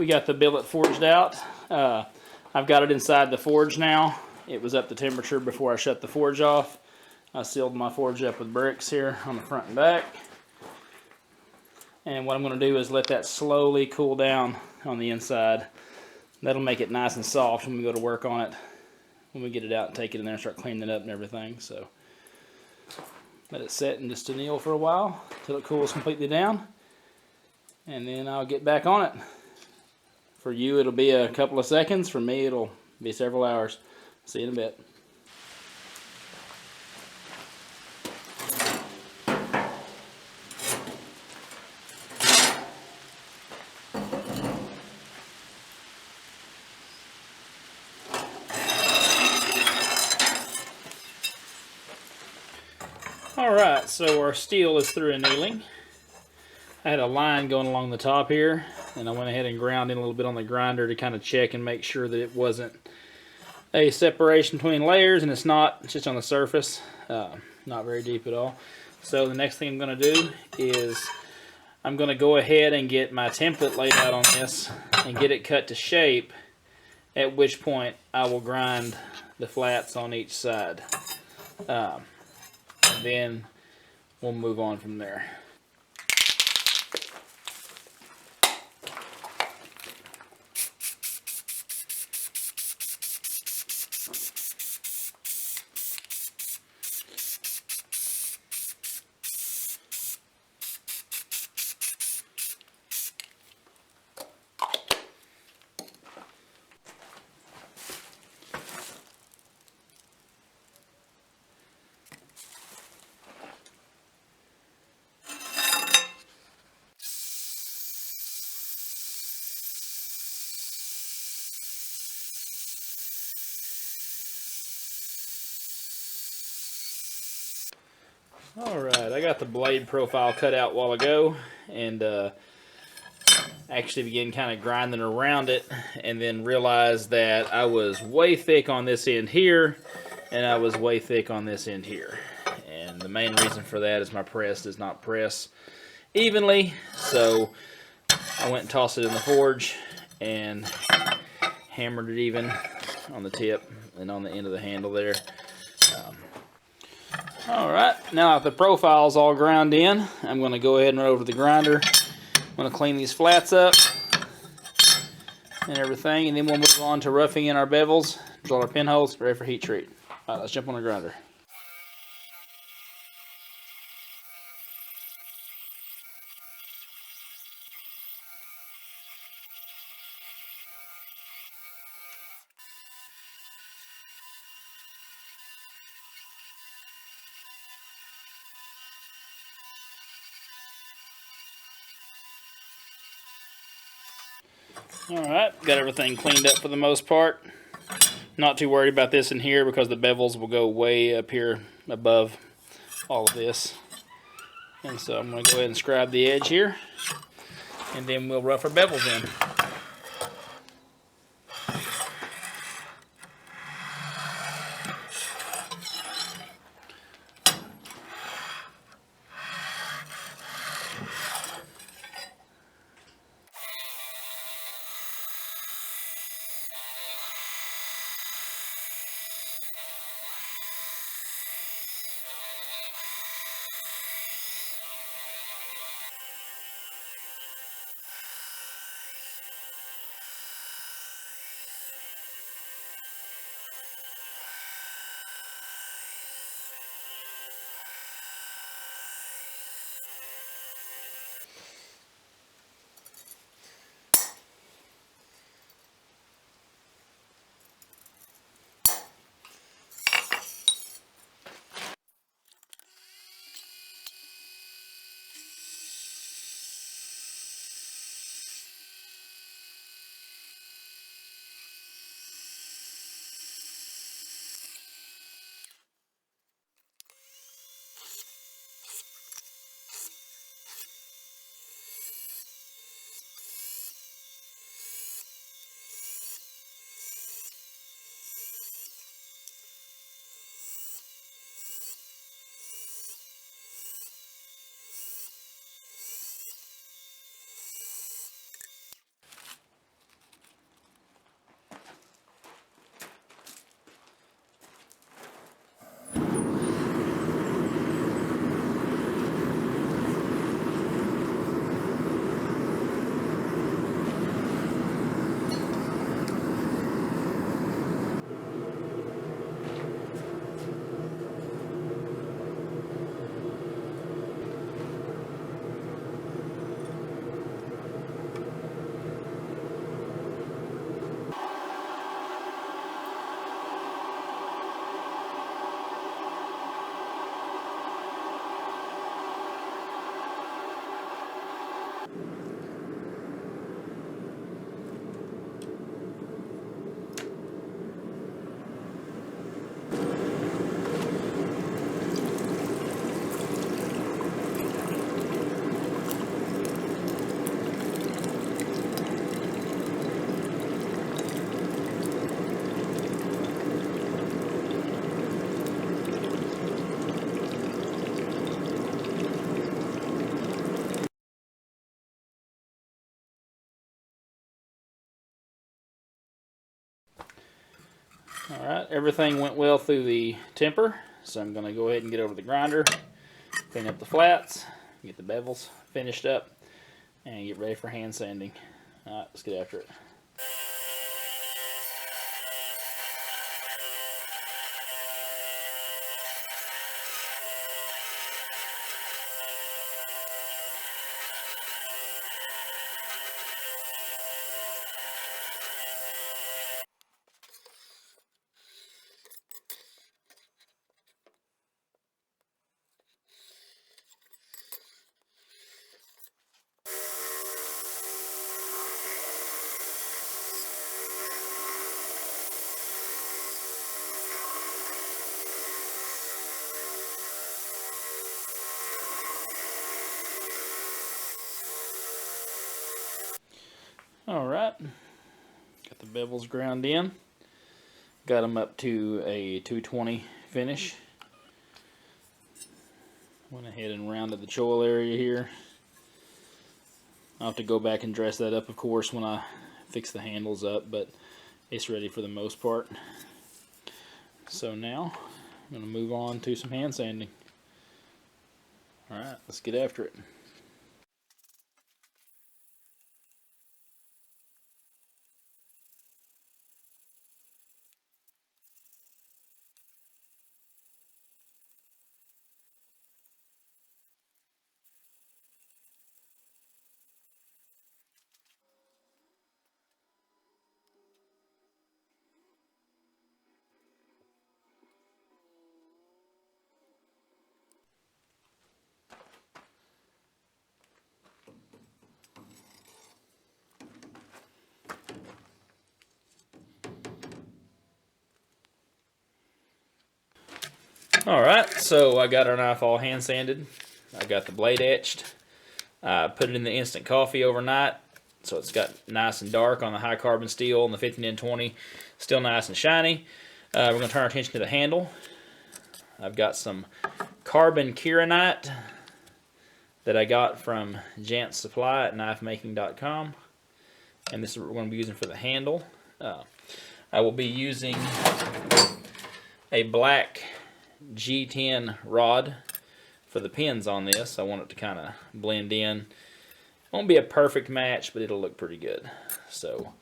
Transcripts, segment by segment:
we got the billet forged out. I've got it inside the forge now. It was up to temperature before I shut the forge off. I sealed my forge up with bricks here on the front and back. And what I'm going to do is let that slowly cool down on the inside. That'll make it nice and soft when we go to work on it, when we get it out and take it in there and start cleaning it up and everything. So let it set and just anneal for a while until it cools completely down. And then I'll get back on it. For you, it'll be a couple of seconds. For me, it'll be several hours. See you in a bit. Alright, so our steel is through annealing. I had a line going along the top here, and I went ahead and ground in a little bit on the grinder to kind of check and make sure that it wasn't a separation between layers, and it's not. It's just on the surface, not very deep at all. So the next thing I'm going to do is I'm going to go ahead and get my template laid out on this and get it cut to shape, at which point I will grind the flats on each side. And then we'll move on from there. Alright, I got the blade profile cut out a while ago, and actually began kind of grinding around it, and then realized that I was way thick on this end here, and I was way thick on this end here. And the main reason for that is my press does not press evenly, so I went and tossed it in the forge and hammered it even on the tip and on the end of the handle there. Alright, now that the profile's all ground in, I'm going to go ahead and run over to the grinder. I'm going to clean these flats up and everything, and then we'll move on to roughing in our bevels, drill our pinholes, ready for heat treat. Alright, let's jump on the grinder. Alright, got everything cleaned up for the most part. Not too worried about this in here because the bevels will go way up here above all of this. And so I'm going to go ahead and scribe the edge here, and then we'll rough our bevels in. Alright, everything went well through the temper, so I'm going to go ahead and get over the grinder, clean up the flats, get the bevels finished up, and get ready for hand sanding. Alright, let's get after it. Alright, got the bevels ground in. Got them up to a 220 finish. Went ahead and rounded the choil area here. I'll have to go back and dress that up, of course, when I fix the handles up, but it's ready for the most part. So now, I'm going to move on to some hand sanding. Alright, let's get after it. Alright, so I got our knife all hand sanded. I got the blade etched. I put it in the instant coffee overnight, so it's got nice and dark on the high carbon steel, and the 15N20 still nice and shiny. We're going to turn our attention to the handle. I've got some carbon kieranite that I got from Jant's Supply at knifemaking.com, and this is what we're going to be using for the handle. I will be using a black G10 rod for the pins on this. I want it to kind of blend in. Won't be a perfect match, but it'll look pretty good. So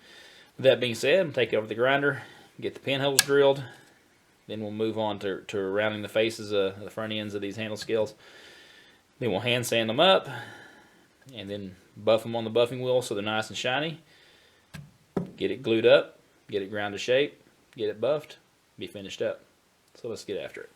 with that being said, I'm going to take it over the grinder, get the pinholes drilled, then we'll move on to rounding the faces of the front ends of these handle scales. Then we'll hand sand them up and then buff them on the buffing wheel so they're nice and shiny. Get it glued up, get it ground to shape, get it buffed, be finished up. So let's get after it.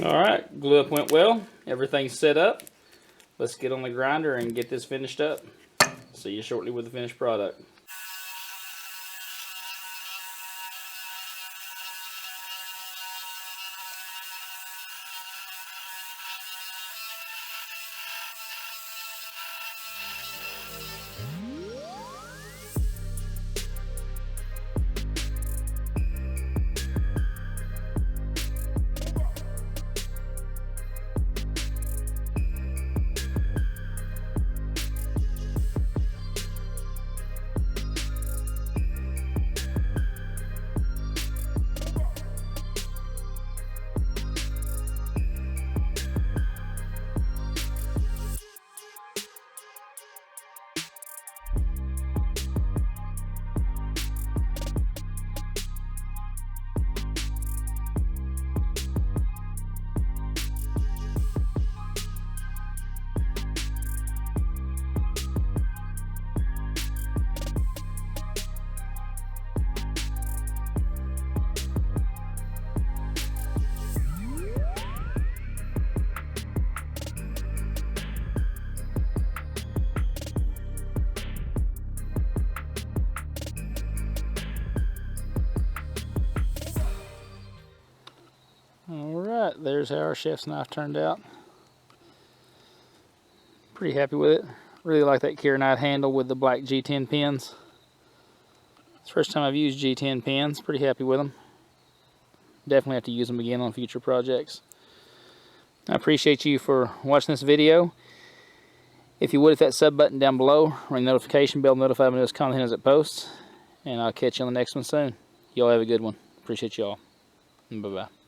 Alright, glue up went well. Everything's set up. Let's get on the grinder and get this finished up. See you shortly with the finished product. Alright, there's how our chef's knife turned out. Pretty happy with it. Really like that Knight handle with the black G10 pins. It's the first time I've used G10 pins. Pretty happy with them. Definitely have to use them again on future projects. I appreciate you for watching this video. If you would, hit that sub button down below, ring the notification bell, notify me of this content as it posts, and I'll catch you on the next one soon. Y'all have a good one. Appreciate y'all. Bye-bye.